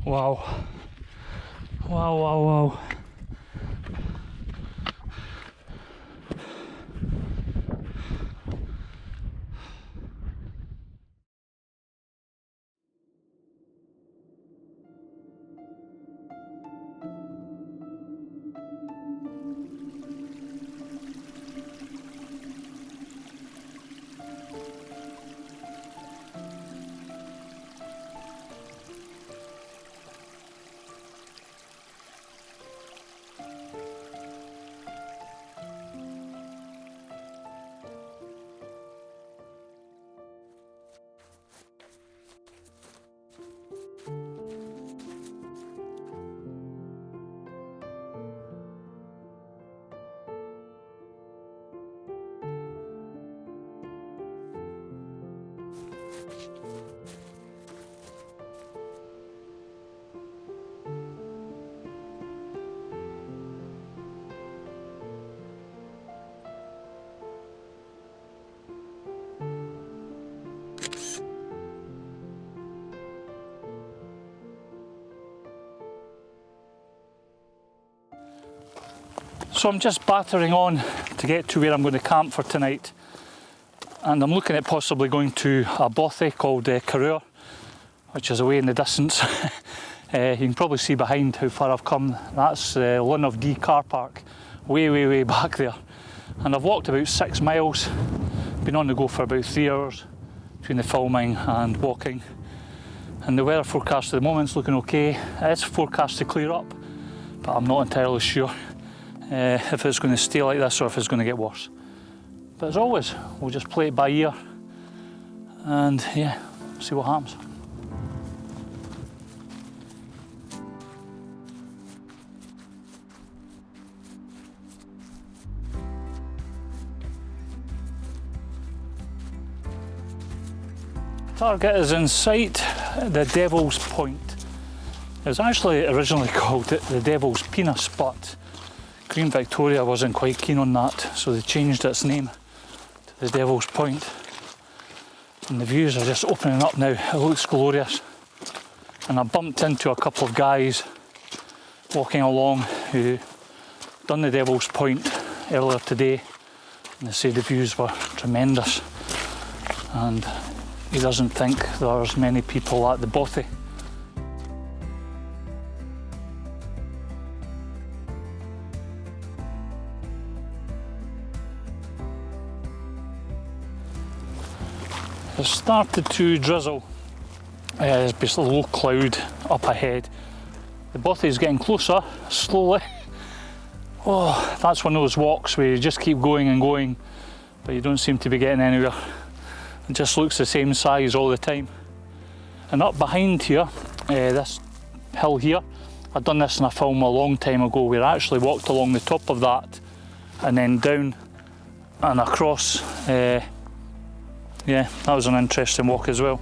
Wow. Wow, wow, wow. So I'm just battering on to get to where I'm going to camp for tonight, and I'm looking at possibly going to a bothy called Corrour, which is away in the distance. You can probably see behind how far I've come. That's Lun of Dee car park, way back there. And I've walked about 6 miles, been on the go for about 3 hours between the filming and walking. And the weather forecast at the moment is looking okay. It's forecast to clear up, but I'm not entirely sure if it's going to stay like this or if it's going to get worse. But as always, we'll just play it by ear and yeah, see what happens. Target is in sight, the Devil's Point. It was actually originally called the Devil's Penis, but Queen Victoria wasn't quite keen on that, so they changed its name to the Devil's Point. And the views are just opening up now, it looks glorious. And I bumped into a couple of guys walking along who done the Devil's Point earlier today, and they said the views were tremendous. And he doesn't think there's many people at the bothy. It started to drizzle. There's basically low cloud up ahead. The bothy is getting closer, slowly. Oh, that's one of those walks where you just keep going and going, but you don't seem to be getting anywhere. It just looks the same size all the time. And up behind here, this hill here, I'd done this in a film a long time ago where I actually walked along the top of that and then down and across. Yeah, that was an interesting walk as well.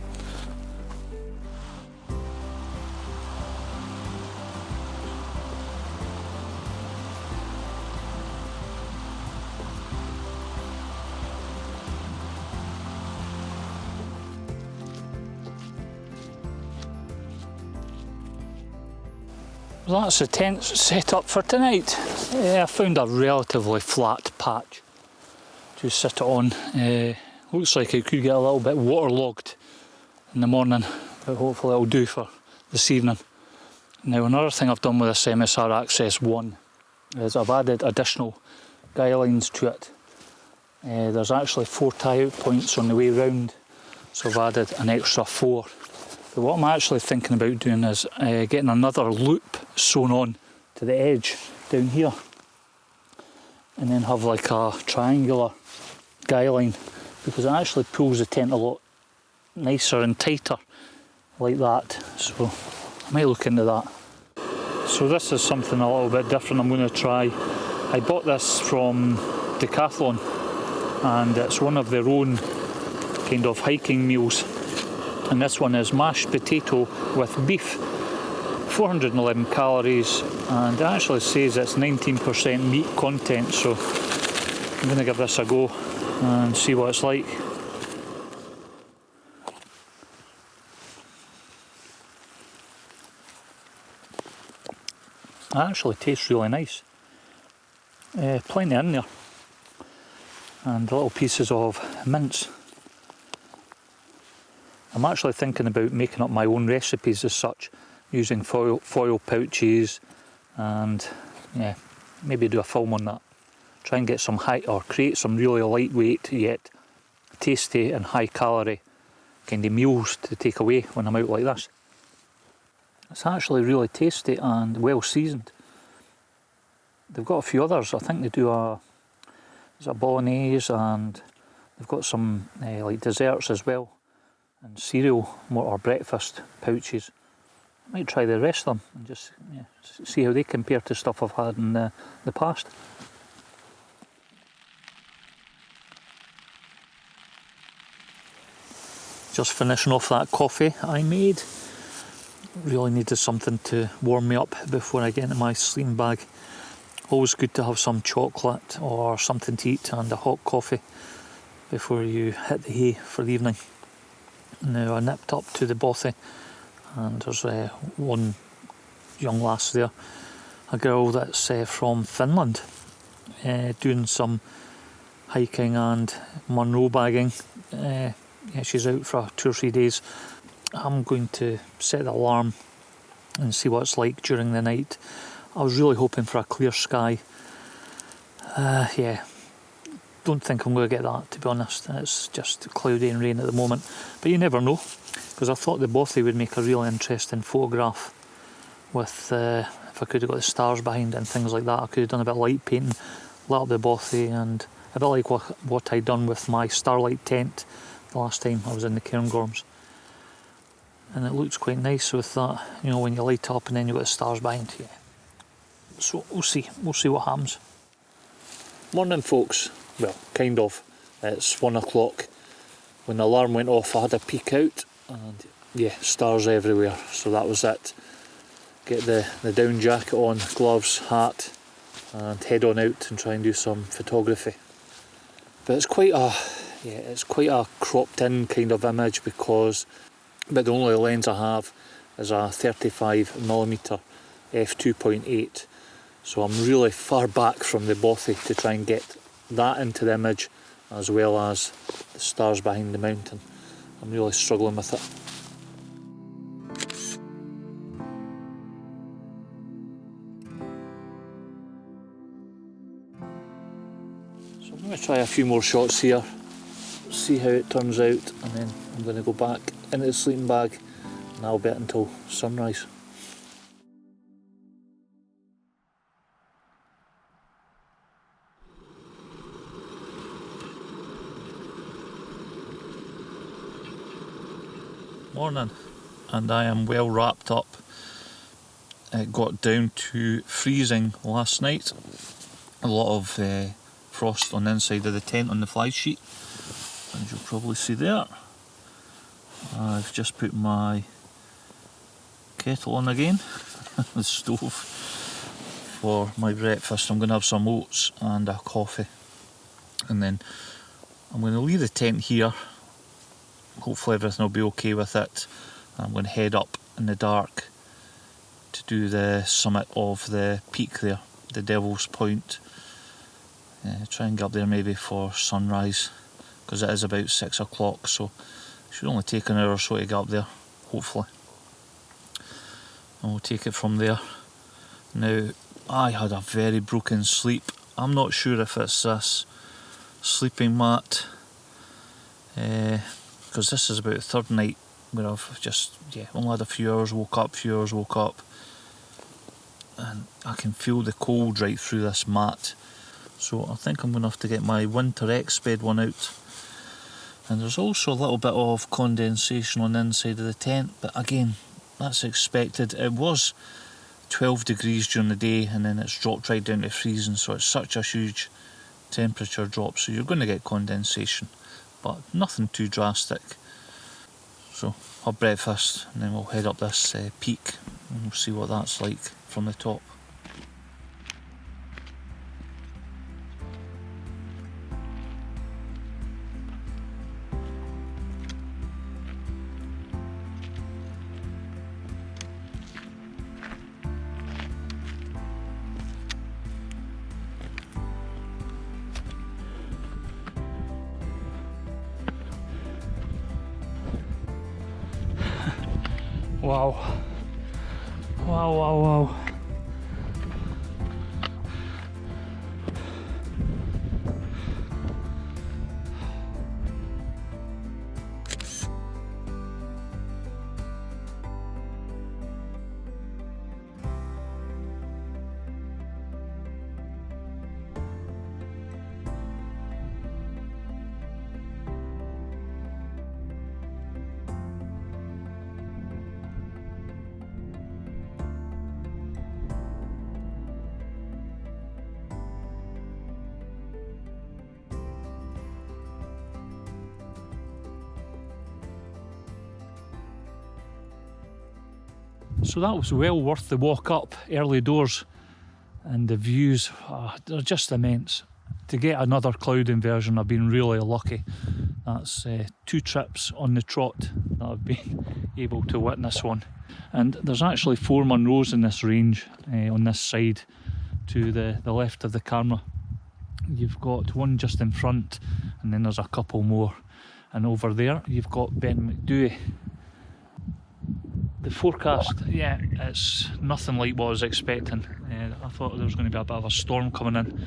Well, that's the tent set up for tonight. I found a relatively flat patch to sit it on. Looks like it could get a little bit waterlogged in the morning, but hopefully it'll do for this evening. Now, another thing I've done with this MSR Access 1 is I've added additional guy lines to it. There's actually 4 tie-out points on the way round, so I've added an extra 4. But what I'm actually thinking about doing is getting another loop sewn on to the edge down here, and then have like a triangular guy line, because it actually pulls the tent a lot nicer and tighter like that. So I might look into that. So this is something a little bit different I'm going to try. I bought this from Decathlon, and it's one of their own kind of hiking meals. And this one is mashed potato with beef, 411 calories, and it actually says it's 19% meat content, so I'm going to give this a go and see what it's like. It actually tastes really nice. Plenty in there. And little pieces of mince. I'm actually thinking about making up my own recipes as such, using foil pouches, and yeah, maybe do a film on that. Try and get some create some really lightweight yet tasty and high calorie kind of meals to take away when I'm out like this. It's actually really tasty and well seasoned. They've got a few others. I think they do a bolognese, and they've got some like desserts as well, and cereal or breakfast pouches. I might try the rest of them and just see how they compare to stuff I've had in the past. Just finishing off that coffee I made. Really needed something to warm me up before I get into my sleeping bag. Always good to have some chocolate or something to eat and a hot coffee before you hit the hay for the evening. Now I nipped up to the Bothy, and there's one young lass there, a girl that's from Finland, doing some hiking and Monroe bagging. She's out for 2 or 3 days. I'm going to set the alarm and see what it's like during the night. I was really hoping for a clear sky. Don't think I'm going to get that, to be honest. It's just cloudy and rain at the moment. But you never know, because I thought the Bothy would make a really interesting photograph with, if I could have got the stars behind it and things like that. I could have done a bit of light painting, lit up the Bothy, and a bit like what I'd done with my starlight tent the last time I was in the Cairngorms. And it looks quite nice with that, when you light up and then you've got the stars behind you. So we'll see what happens. Morning folks, well kind of, it's 1 o'clock. When the alarm went off I had a peek out, and yeah, stars everywhere, so that was it. Get the down jacket on, gloves, hat, and head on out and try and do some photography. But it's quite a cropped in kind of image, but the only lens I have is a 35mm f2.8, so I'm really far back from the Bothy to try and get that into the image, as well as the stars behind the mountain. I'm really struggling with it. So I'm going to try a few more shots here, see how it turns out, and then I'm going to go back into the sleeping bag, and that'll be it until sunrise. Morning, and I am well wrapped up. It got down to freezing last night. A lot of frost on the inside of the tent on the fly sheet, as you'll probably see there. I've just put my kettle on again, the stove, for my breakfast. I'm going to have some oats and a coffee, and then I'm going to leave the tent here. Hopefully everything will be okay with it. I'm going to head up in the dark to do the summit of the peak there, the Devil's Point. Try and get up there maybe for sunrise, because it is about 6 o'clock, so it should only take an hour or so to get up there, hopefully. And we'll take it from there. Now, I had a very broken sleep. I'm not sure if it's this sleeping mat, because this is about the third night where I've just only had a few hours woke up, and I can feel the cold right through this mat. So I think I'm going to have to get my Winter X bed one out. And there's also a little bit of condensation on the inside of the tent, but again, that's expected. It was 12 degrees during the day, and then it's dropped right down to freezing, so it's such a huge temperature drop, so you're going to get condensation, but nothing too drastic. So have breakfast, and then we'll head up this peak, and we'll see what that's like from the top. Wow. Wow, wow, wow. So that was well worth the walk up early doors, and the views, they're just immense. To get another cloud inversion, I've been really lucky. That's 2 trips on the trot that I've been able to witness one. And there's actually 4 Munros in this range, on this side to the left of the camera. You've got one just in front, and then there's a couple more. And over there you've got Ben McDouey. The forecast, yeah, it's nothing like what I was expecting. I thought there was going to be a bit of a storm coming in.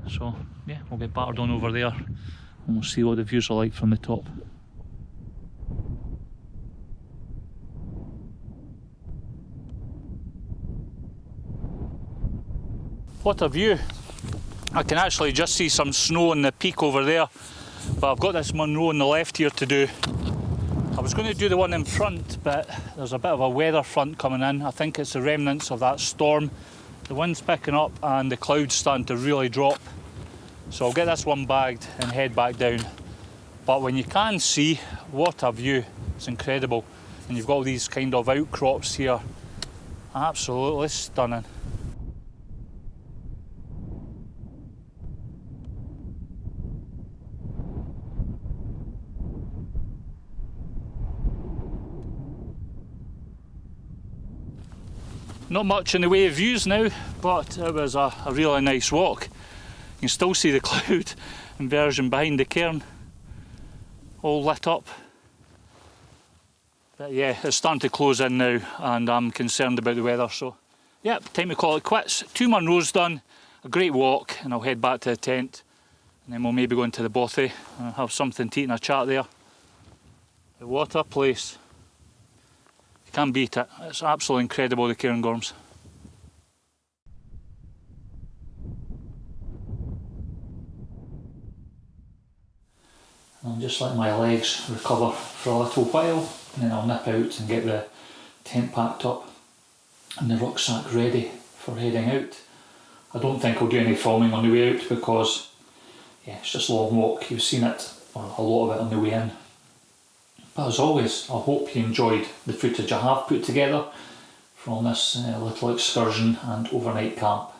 So yeah, we'll get battered on over there and we'll see what the views are like from the top. What a view. I can actually just see some snow on the peak over there, but I've got this Munro on the left here to do. I was going to do the one in front, but there's a bit of a weather front coming in. I think it's the remnants of that storm. The wind's picking up and the clouds starting to really drop. So I'll get this one bagged and head back down. But when you can see, what a view. It's incredible. And you've got all these kind of outcrops here. Absolutely stunning. Not much in the way of views now, but it was a really nice walk. You can still see the cloud inversion behind the cairn, all lit up. But yeah, it's starting to close in now and I'm concerned about the weather, so yeah, time to call it quits. 2 Munros done, a great walk, and I'll head back to the tent and then we'll maybe go into the Bothy and have something to eat and a chat there. But what a place. Can't beat it. It's absolutely incredible, the Cairngorms. I'll just let my legs recover for a little while and then I'll nip out and get the tent packed up and the rucksack ready for heading out. I don't think I'll do any filming on the way out because yeah, it's just a long walk. You've seen it, or a lot of it on the way in. But as always, I hope you enjoyed the footage I have put together from this little excursion and overnight camp.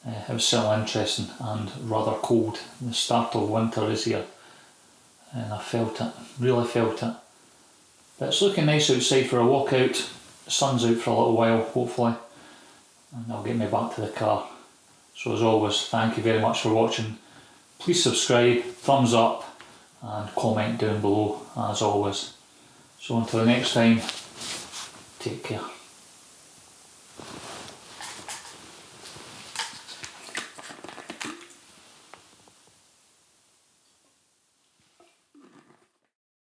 It was certainly interesting and rather cold. The start of winter is here and I felt it, really felt it. But it's looking nice outside for a walk out. The sun's out for a little while, hopefully, and that'll get me back to the car. So as always, thank you very much for watching. Please subscribe, thumbs up, and comment down below as always. So until the next time, take care.